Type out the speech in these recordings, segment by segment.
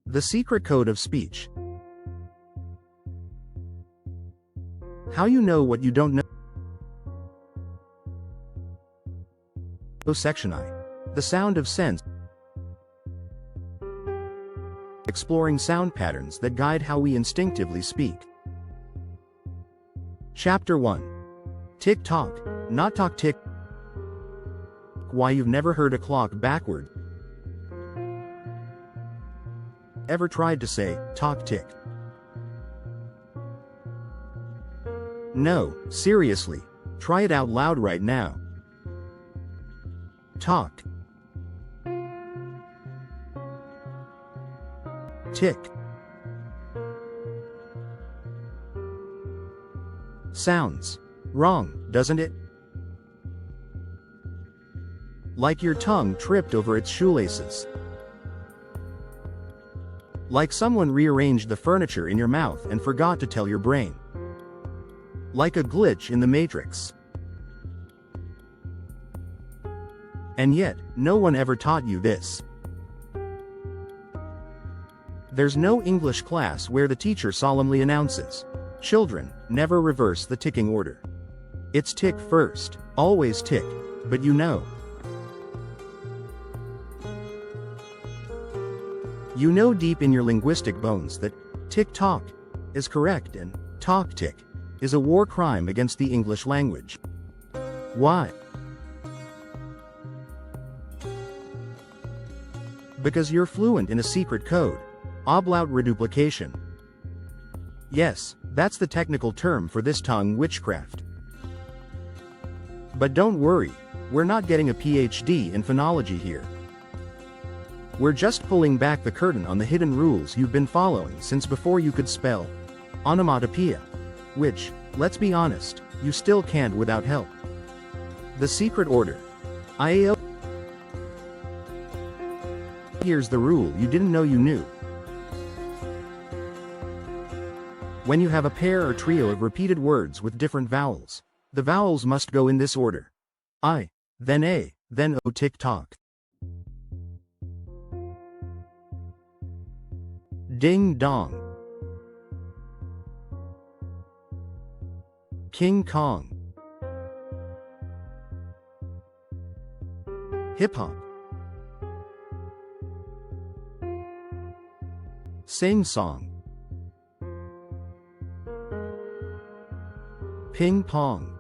The secret code of speech. How you know what you don't know. Section I. The sound of sense. Exploring sound patterns that guide how we instinctively speak. Chapter 1. Tick-tock, not talk-tick. Why you've never heard a clock backward. Ever tried to say, talk-tick? No, seriously. Try it out loud right now. Talk. Tick. Sounds wrong, doesn't it? Like your tongue tripped over its shoelaces. Like someone rearranged the furniture in your mouth and forgot to tell your brain. Like a glitch in the Matrix. And yet, no one ever taught you this. There's no English class where the teacher solemnly announces, "Children, never reverse the ticking order. It's tick first, always tick, but you know." You know deep in your linguistic bones that tick-tock is correct and talk-tick is a war crime against the English language. Why? Because you're fluent in a secret code, ablaut reduplication. Yes, that's the technical term for this tongue witchcraft. But don't worry, we're not getting a PhD in phonology here. We're just pulling back the curtain on the hidden rules you've been following since before you could spell onomatopoeia, which, let's be honest, you still can't without help. The secret order. IAO. Here's the rule you didn't know you knew. When you have a pair or trio of repeated words with different vowels, the vowels must go in this order. I, then A, then O. Tick-tock. Ding-dong. King Kong. Hip-hop. Sing-song. Ping-pong.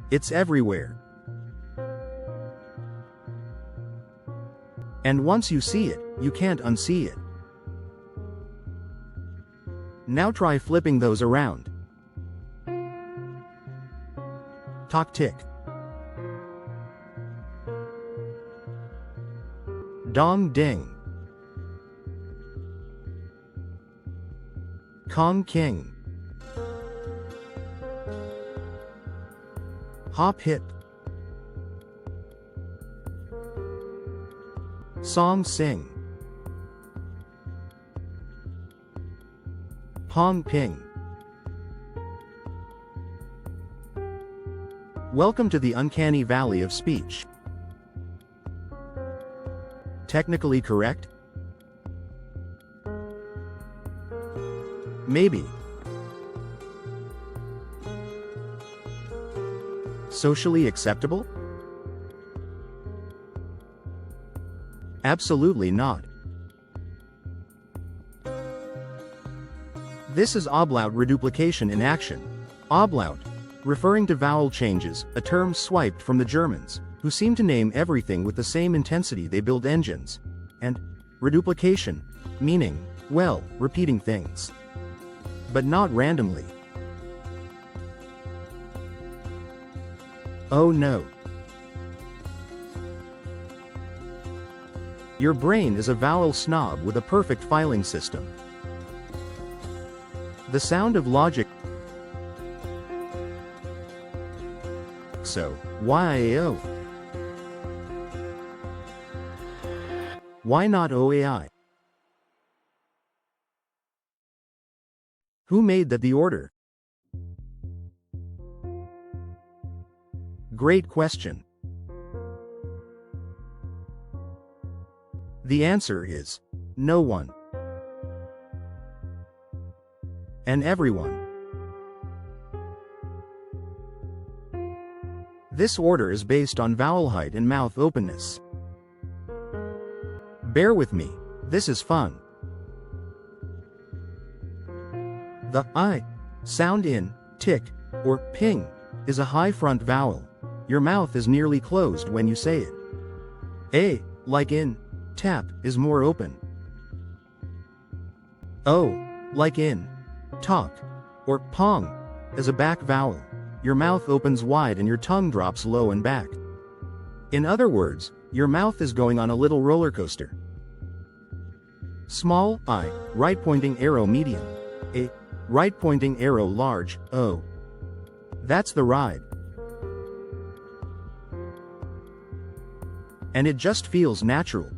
It's everywhere. And once you see it, you can't unsee it. Now try flipping those around. Talk-tick. Dong-ding. Kong-king. Hop-hip. Song-sing. Pong-ping. Welcome to the uncanny valley of speech. Technically correct? Maybe. Socially acceptable? Absolutely not. This is ablaut reduplication in action. Ablaut, referring to vowel changes, a term swiped from the Germans, who seem to name everything with the same intensity they build engines. And reduplication, meaning, well, repeating things. But not randomly. Oh no. Your brain is a vowel snob with a perfect filing system. The sound of logic. So, YAO? Why not OAI? Who made that the order? Great question. The answer is no one and everyone. This order is based on vowel height and mouth openness. Bear with me, this is fun. The I sound in tick or ping is a high front vowel. Your mouth is nearly closed when you say it. A, like in tap, is more open. O, like in talk or pong, is a back vowel. Your mouth opens wide and your tongue drops low and back. In other words, your mouth is going on a little roller coaster. Small I, right pointing arrow medium. A, right pointing arrow large, O. That's the ride. And it just feels natural.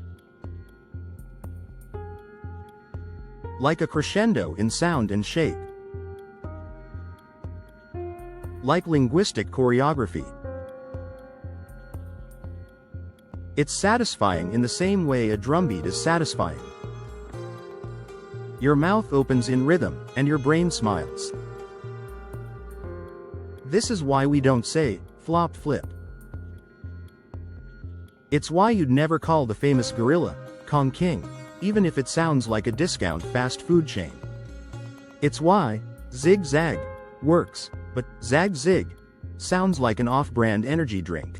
Like a crescendo in sound and shape. Like linguistic choreography. It's satisfying in the same way a drumbeat is satisfying. Your mouth opens in rhythm, and your brain smiles. This is why we don't say, flop flip. It's why you'd never call the famous gorilla, Kong King, even if it sounds like a discount fast food chain. It's why, zig zag, works, but zag zig sounds like an off-brand energy drink.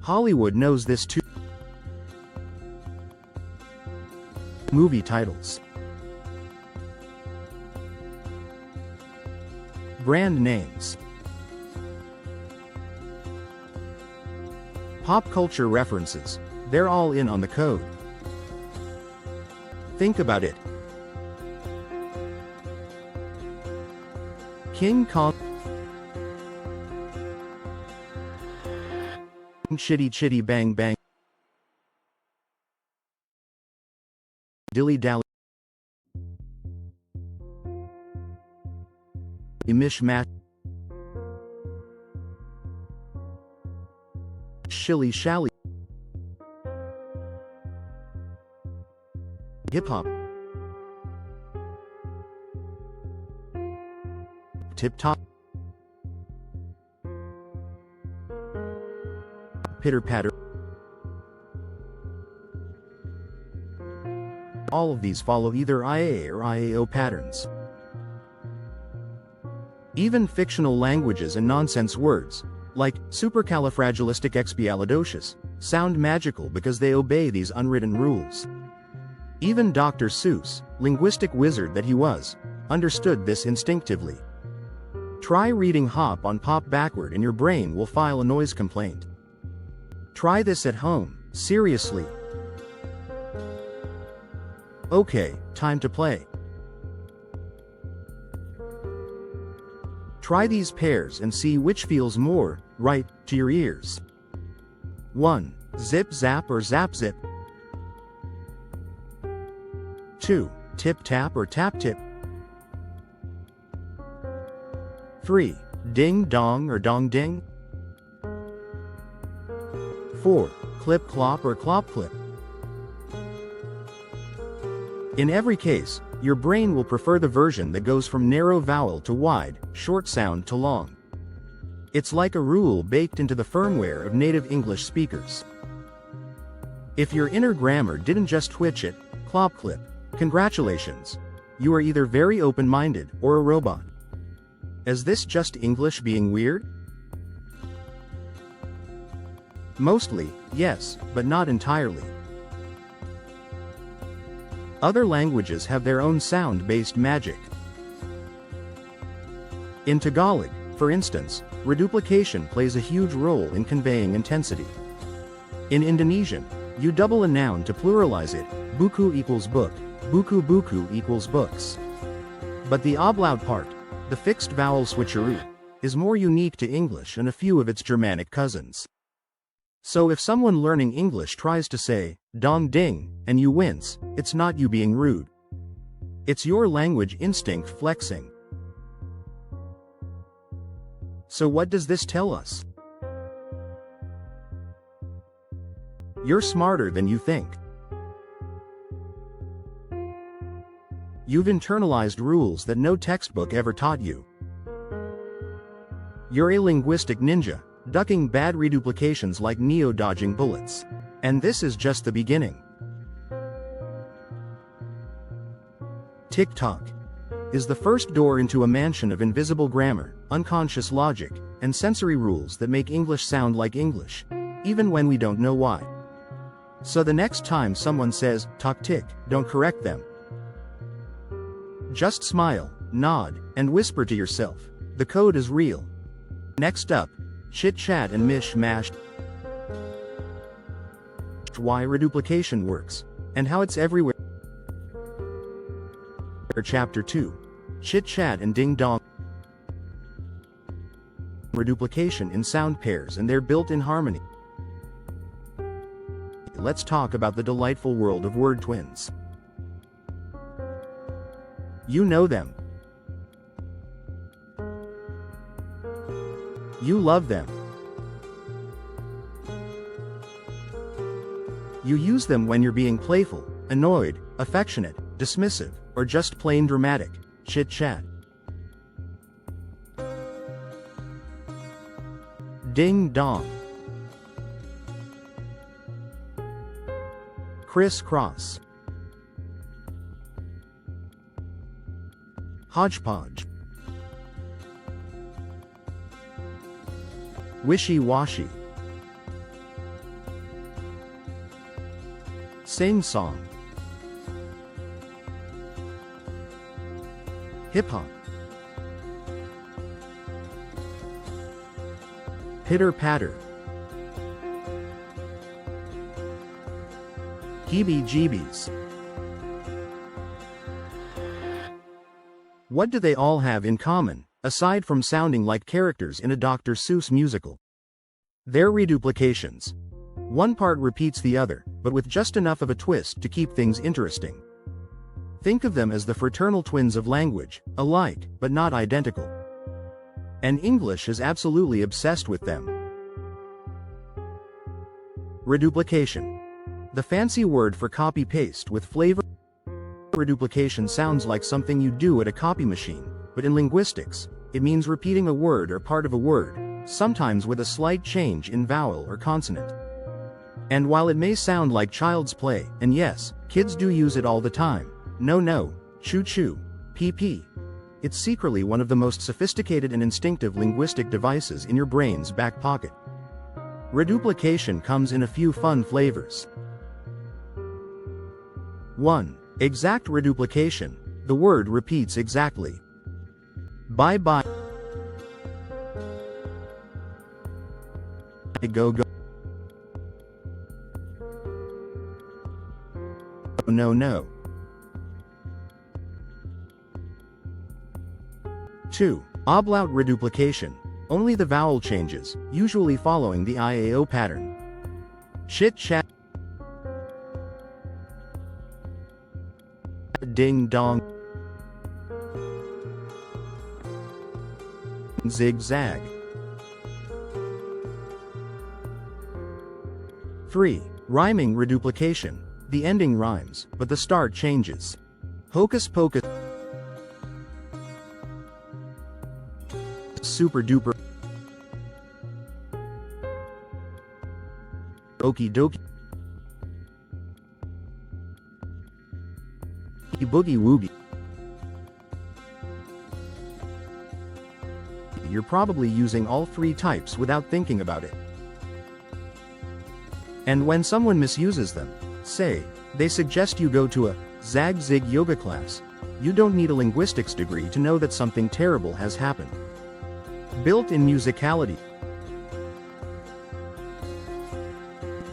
Hollywood knows this too. Movie titles. Brand names. Pop culture references, they're all in on the code. Think about it. King Kong, chitty chitty bang bang, dilly dally, mishmash, shilly shally, hip hop, tip top, pitter patter. All of these follow either IA or IAO patterns. Even fictional languages and nonsense words, like supercalifragilisticexpialidocious, sound magical because they obey these unwritten rules. Even Dr. Seuss, linguistic wizard that he was, understood this instinctively. Try reading hop on pop backward and your brain will file a noise complaint. Try this at home, seriously. Okay, time to play. Try these pairs and see which feels more right to your ears. 1. Zip zap or zap zip. 2. Tip tap or tap tip. 3. Ding dong or dong ding. 4. Clip clop or clop clip. In every case, your brain will prefer the version that goes from narrow vowel to wide, short sound to long. It's like a rule baked into the firmware of native English speakers. If your inner grammar didn't just twitch at clop clip, congratulations. You are either very open-minded or a robot. Is this just English being weird? Mostly, yes, but not entirely. Other languages have their own sound-based magic. In Tagalog, for instance, reduplication plays a huge role in conveying intensity. In Indonesian, you double a noun to pluralize it, buku equals book, buku buku equals books. But the ablaut part, the fixed vowel switcheroo, is more unique to English and a few of its Germanic cousins. So if someone learning English tries to say, dong ding, and you wince, it's not you being rude. It's your language instinct flexing. So what does this tell us? You're smarter than you think. You've internalized rules that no textbook ever taught you. You're a linguistic ninja, ducking bad reduplications like Neo dodging bullets. And this is just the beginning. TikTok is the first door into a mansion of invisible grammar, unconscious logic, and sensory rules that make English sound like English, even when we don't know why. So the next time someone says, "talk tick," don't correct them. Just smile, nod, and whisper to yourself, the code is real. Next up, chit-chat and mish-mash. Why reduplication works, and how it's everywhere. Chapter 2. Chit-chat and ding-dong. Reduplication in sound pairs and their built-in harmony. Let's talk about the delightful world of word twins. You know them. You love them. You use them when you're being playful, annoyed, affectionate, dismissive, or just plain dramatic. Chit-chat. Ding-dong. Criss-cross. Hodgepodge. Wishy-washy. Sing-song. Hip-hop. Pitter-patter. Heebie-jeebies. What do they all have in common, aside from sounding like characters in a Dr. Seuss musical? They're reduplications. One part repeats the other, but with just enough of a twist to keep things interesting. Think of them as the fraternal twins of language, alike, but not identical. And English is absolutely obsessed with them. Reduplication. The fancy word for copy-paste with flavor. Reduplication sounds like something you do at a copy machine, but in linguistics, it means repeating a word or part of a word, sometimes with a slight change in vowel or consonant. And while it may sound like child's play, and yes, kids do use it all the time, no, choo-choo, pee-pee, it's secretly one of the most sophisticated and instinctive linguistic devices in your brain's back pocket. Reduplication comes in a few fun flavors. 1. Exact reduplication. The word repeats exactly. Bye-bye. Go. No. 2. Ablaut reduplication. Only the vowel changes, usually following the IAO pattern. Chit-chat. Ding-dong. Zigzag. 3. Rhyming reduplication. The ending rhymes, but the start changes. Hocus pocus. Super duper. Okie dokie. Boogie woogie. You're probably using all three types without thinking about it. And when someone misuses them, say, they suggest you go to a zag-zig yoga class, you don't need a linguistics degree to know that something terrible has happened. Built-in musicality.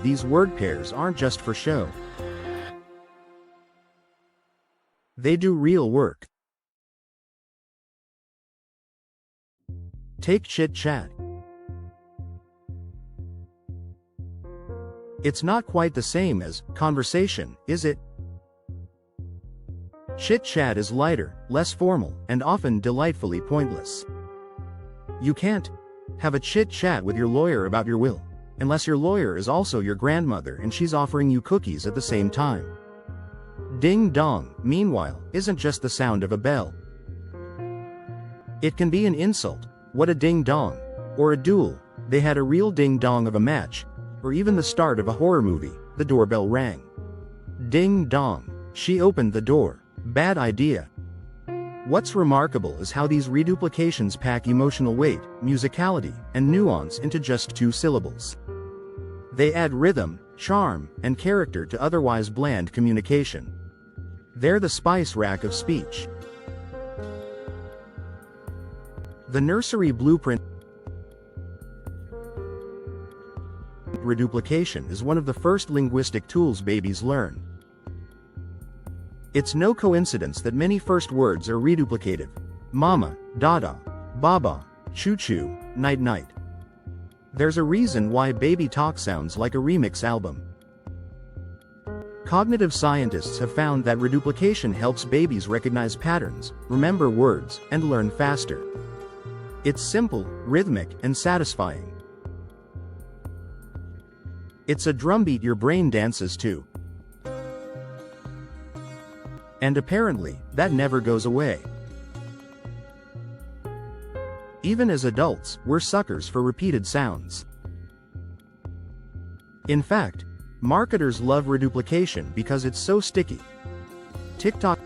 These word pairs aren't just for show. They do real work. Take chit-chat. It's not quite the same as conversation, is it? Chit-chat is lighter, less formal, and often delightfully pointless. You can't have a chit-chat with your lawyer about your will, unless your lawyer is also your grandmother and she's offering you cookies at the same time. Ding dong, meanwhile, isn't just the sound of a bell. It can be an insult, what a ding dong, or a duel, they had a real ding dong of a match, or even the start of a horror movie, the doorbell rang. Ding dong, she opened the door, bad idea. What's remarkable is how these reduplications pack emotional weight, musicality, and nuance into just 2 syllables. They add rhythm, charm, and character to otherwise bland communication. They're the spice rack of speech. The nursery blueprint. Reduplication is one of the first linguistic tools babies learn. It's no coincidence that many first words are reduplicative. Mama, dada, baba, choo-choo, night-night. There's a reason why baby talk sounds like a remix album. Cognitive scientists have found that reduplication helps babies recognize patterns, remember words, and learn faster. It's simple, rhythmic, and satisfying. It's a drumbeat your brain dances to. And apparently, that never goes away. Even as adults, we're suckers for repeated sounds. In fact, marketers love reduplication because it's so sticky. TikTok,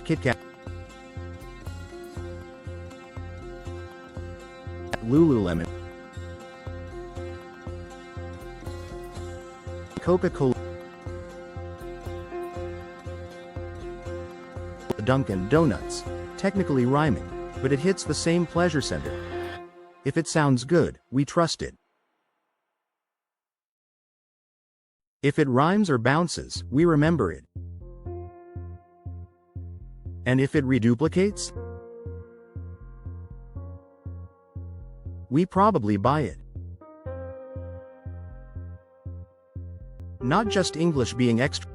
Kit Kat, Lululemon, Coca-Cola, Dunkin' Donuts, technically rhyming, but it hits the same pleasure center. If it sounds good, we trust it. If it rhymes or bounces, we remember it. And if it reduplicates, we probably buy it. Not just English being extra.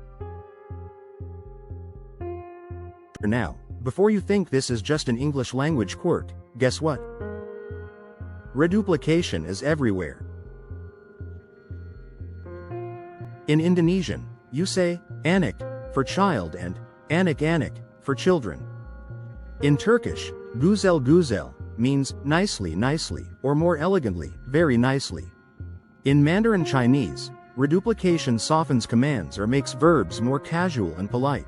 Now, before you think this is just an English language quirk, guess what? Reduplication is everywhere. In Indonesian, you say anak for child and anak-anak for children. In Turkish, güzel güzel means nicely nicely, or more elegantly, very nicely. In Mandarin Chinese, reduplication softens commands or makes verbs more casual and polite.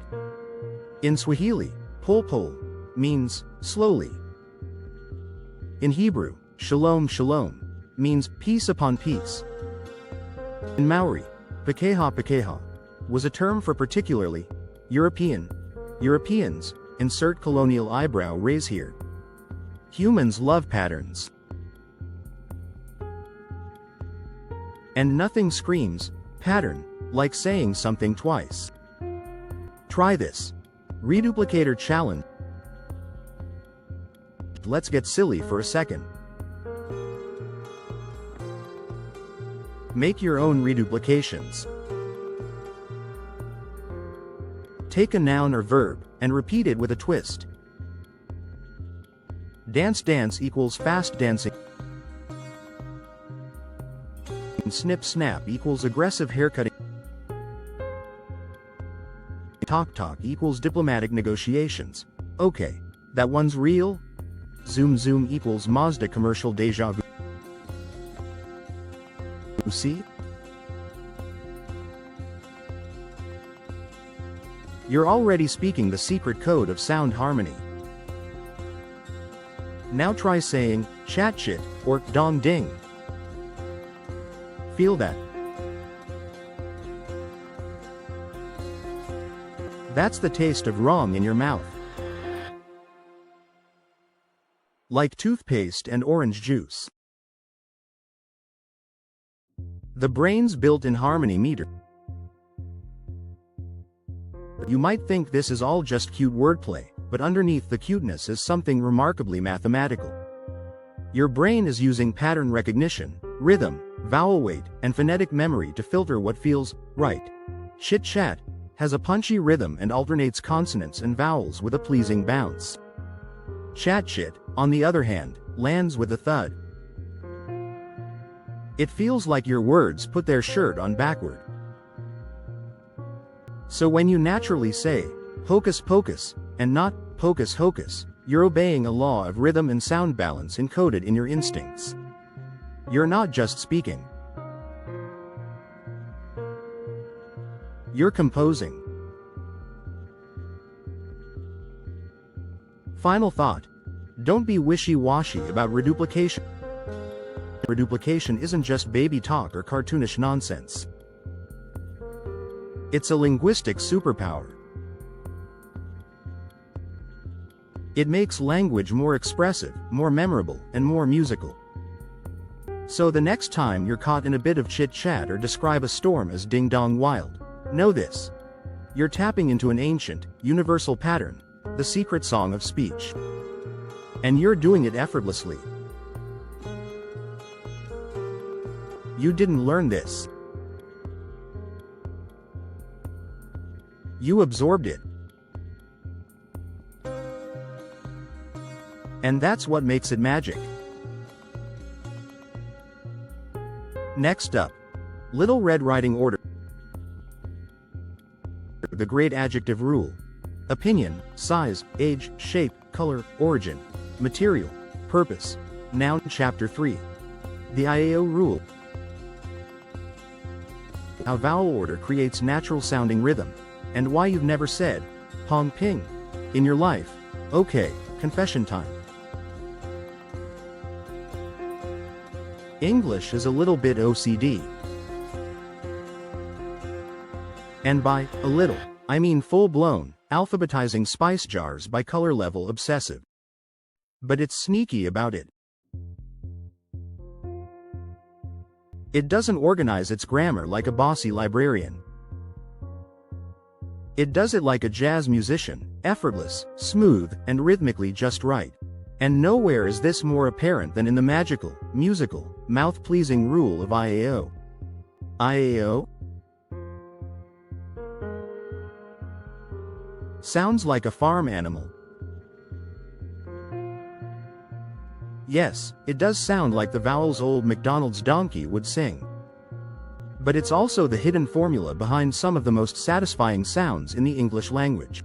In Swahili, pol-pol means slowly. In Hebrew, shalom shalom means peace upon peace. In Maori, pakeha pakeha was a term for particularly Europeans, insert colonial eyebrow raise here. Humans love patterns. And nothing screams pattern like saying something twice. Try this. Reduplicator challenge. Let's get silly for a second. Make your own reduplications. Take a noun or verb, and repeat it with a twist. Dance dance equals fast dancing. Snip snap equals aggressive haircutting. Talk talk equals diplomatic negotiations. Okay, that one's real? Zoom zoom equals Mazda commercial deja vu. See? You're already speaking the secret code of sound harmony. Now try saying chat shit or dong ding. Feel that? That's the taste of wrong in your mouth. Like toothpaste and orange juice. The brain's built-in harmony meter. You might think this is all just cute wordplay, but underneath the cuteness is something remarkably mathematical. Your brain is using pattern recognition, rhythm, vowel weight, and phonetic memory to filter what feels right. Chit-chat has a punchy rhythm and alternates consonants and vowels with a pleasing bounce. Chat shit, on the other hand, lands with a thud. It feels like your words put their shirt on backward. So when you naturally say, hocus pocus, and not, pocus hocus, you're obeying a law of rhythm and sound balance encoded in your instincts. You're not just speaking. You're composing. Final thought. Don't be wishy-washy about reduplication. Reduplication isn't just baby talk or cartoonish nonsense. It's a linguistic superpower. It makes language more expressive, more memorable, and more musical. So the next time you're caught in a bit of chit-chat or describe a storm as ding-dong wild, know this. You're tapping into an ancient, universal pattern, the secret song of speech. And you're doing it effortlessly. You didn't learn this. You absorbed it. And that's what makes it magic. Next up, Little Red Riding Order. The great adjective rule. Opinion, size, age, shape, color, origin, material, purpose. Noun Chapter 3. The IAO rule. How vowel order creates natural sounding rhythm, and why you've never said, pong ping, in your life. Okay, confession time. English is a little bit OCD. And by a little, I mean full-blown, alphabetizing spice jars by color level obsessive. But it's sneaky about it. It doesn't organize its grammar like a bossy librarian. It does it like a jazz musician, effortless, smooth, and rhythmically just right. And nowhere is this more apparent than in the magical, musical, mouth-pleasing rule of IAO. IAO? Sounds like a farm animal. Yes, it does sound like the vowels old MacDonald's donkey would sing. But it's also the hidden formula behind some of the most satisfying sounds in the English language.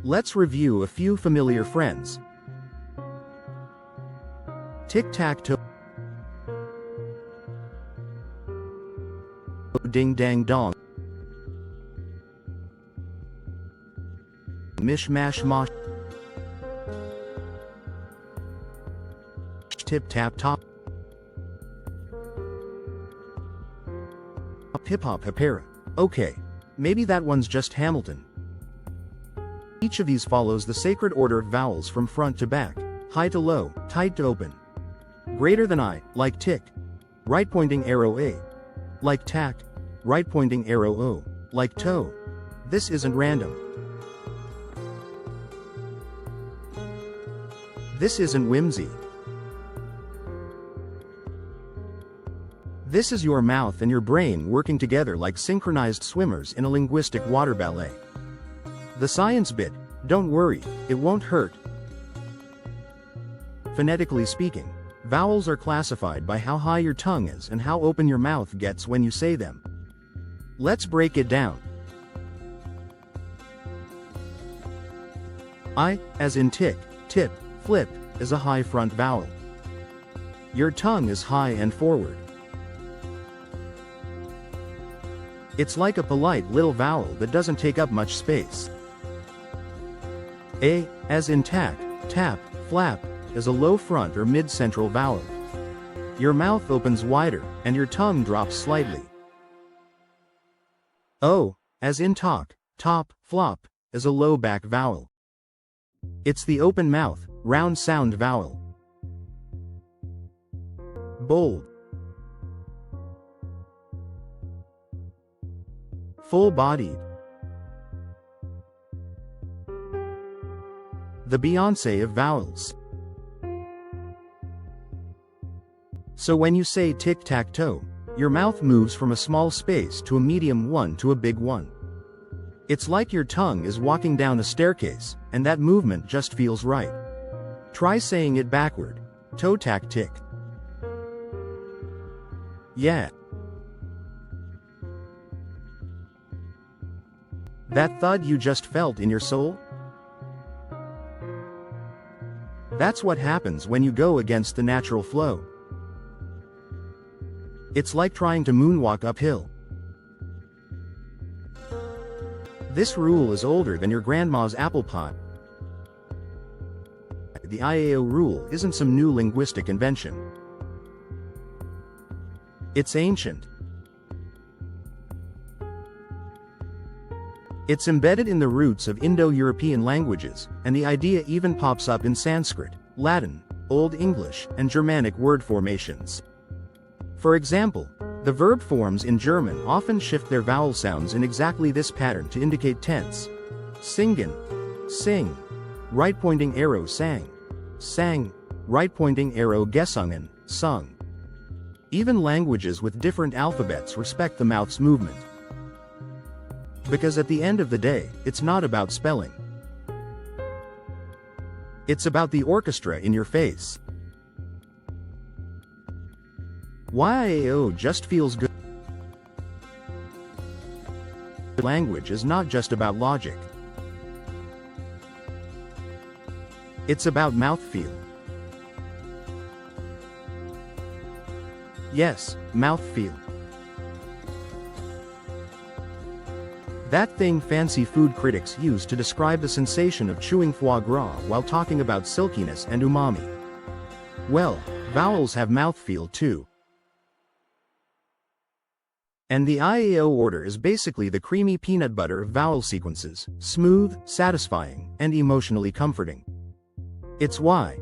Let's review a few familiar friends. Tic-tac-toe. Ding-dang-dong. Mish-mash-mosh. Tip-tap-top. Hip-hop-hapera. Okay, maybe that one's just Hamilton. Each of these follows the sacred order of vowels from front to back, high to low, tight to open. Greater than I, like tick. Right pointing arrow A. Like tack. Right pointing arrow O. Like toe. This isn't random. This isn't whimsy. This is your mouth and your brain working together like synchronized swimmers in a linguistic water ballet. The science bit, don't worry, it won't hurt. Phonetically speaking, vowels are classified by how high your tongue is and how open your mouth gets when you say them. Let's break it down. I, as in tick, tip, flip, is a high front vowel. Your tongue is high and forward. It's like a polite little vowel that doesn't take up much space. A, as in tack, tap, flap, is a low front or mid-central vowel. Your mouth opens wider, and your tongue drops slightly. O, as in talk, top, flop, is a low back vowel. It's the open mouth, round sound vowel. Bold. Full-bodied. The Beyoncé of vowels. So when you say tic-tac-toe, your mouth moves from a small space to a medium one to a big one. It's like your tongue is walking down a staircase, and that movement just feels right. Try saying it backward. Toe-tac-tick. Yeah. That thud you just felt in your soul? That's what happens when you go against the natural flow. It's like trying to moonwalk uphill. This rule is older than your grandma's apple pie. The IAO rule isn't some new linguistic invention. It's ancient. It's embedded in the roots of Indo-European languages, and the idea even pops up in Sanskrit, Latin, Old English, and Germanic word formations. For example, the verb forms in German often shift their vowel sounds in exactly this pattern to indicate tense. Singen, sing. Right-pointing arrow sang, sang. Right-pointing arrow gesungen, sung. Even languages with different alphabets respect the mouth's movement. Because at the end of the day, it's not about spelling. It's about the orchestra in your face. YAO just feels good. Language is not just about logic. It's about mouthfeel. Yes, mouthfeel. That thing fancy food critics use to describe the sensation of chewing foie gras while talking about silkiness and umami. Well, vowels have mouthfeel too. And the IAO order is basically the creamy peanut butter of vowel sequences, smooth, satisfying, and emotionally comforting. It's why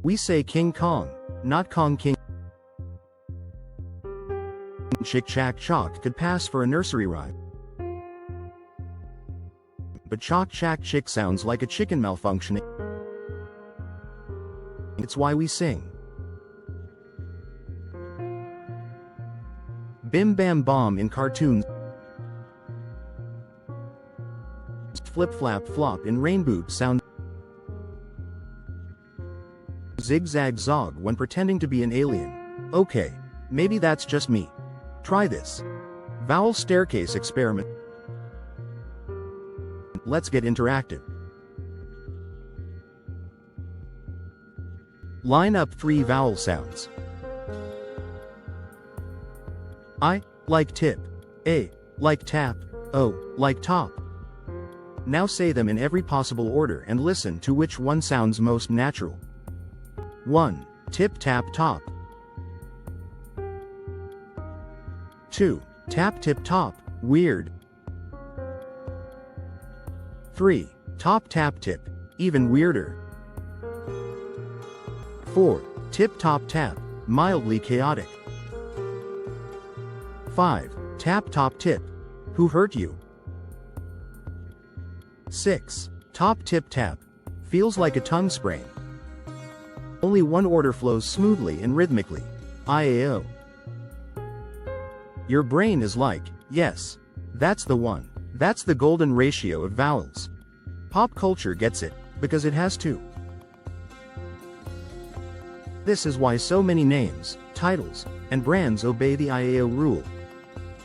we say King Kong, not Kong King. Chick Chack Chalk could pass for a nursery rhyme. But Chalk Chack Chick sounds like a chicken malfunctioning. It's why we sing. Bim Bam Bomb in cartoons. Flip Flap Flop in rain boot sound. Zig Zag Zog when pretending to be an alien. Okay, maybe that's just me. Try this. Vowel staircase experiment. Let's get interactive. Line up 3 vowel sounds. I, like tip. A, like tap. O, like top. Now say them in every possible order and listen to which one sounds most natural. 1. Tip tap top. 2. Tap tip top, weird. 3. Top tap tip, even weirder. 4. Tip top tap, mildly chaotic. 5. Tap top tip, who hurt you? 6. Top tip tap, feels like a tongue sprain. Only one order flows smoothly and rhythmically. IAO. Your brain is like, yes, that's the one. That's the golden ratio of vowels. Pop culture gets it, because it has to. This is why so many names, titles, and brands obey the IAO rule.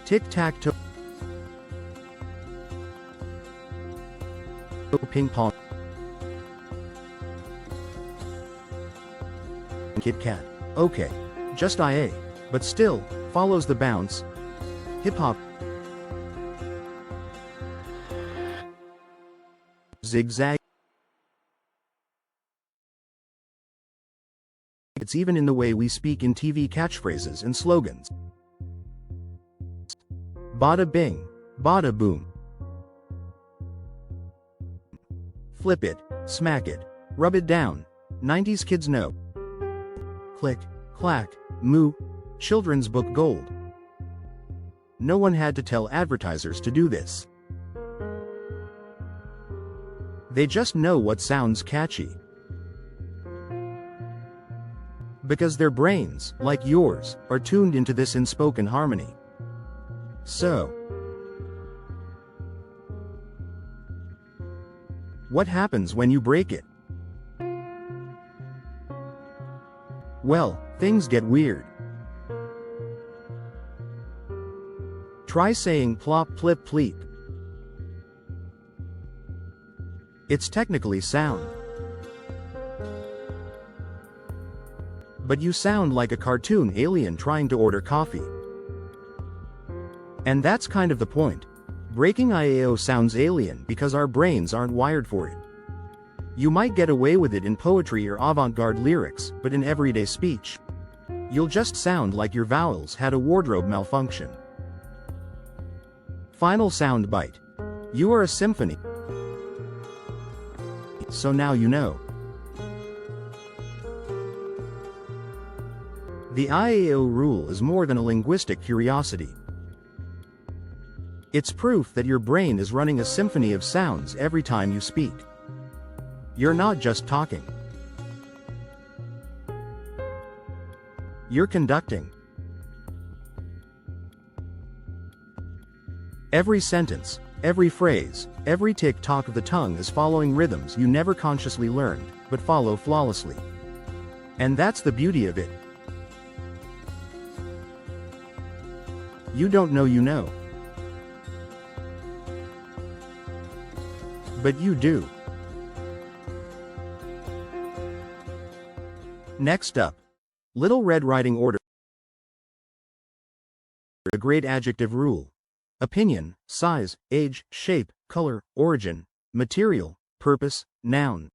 Tic-tac-toe, ping pong, Kit Kat. Okay, just IA, but still, follows the bounce. Hip-hop, zigzag. It's even in the way we speak in TV catchphrases and slogans. Bada bing, bada boom. Flip it, smack it, rub it down. 90s kids know. Click, clack, moo, children's book gold. No one had to tell advertisers to do this. They just know what sounds catchy. Because their brains, like yours, are tuned into this unspoken harmony. So, what happens when you break it? Well, things get weird. Try saying plop plip pleep. It's technically sound. But you sound like a cartoon alien trying to order coffee. And that's kind of the point. Breaking IAO sounds alien because our brains aren't wired for it. You might get away with it in poetry or avant-garde lyrics, but in everyday speech, you'll just sound like your vowels had a wardrobe malfunction. Final sound bite. You are a symphony. So now you know. The IAO rule is more than a linguistic curiosity. It's proof that your brain is running a symphony of sounds every time you speak. You're not just talking. You're conducting. Every sentence, every phrase, every tick-tock of the tongue is following rhythms you never consciously learned, but follow flawlessly. And that's the beauty of it. You don't know you know. But you do. Next up. Little Red Riding Order. A great adjective rule. Opinion, size, age, shape, color, origin, material, purpose, noun.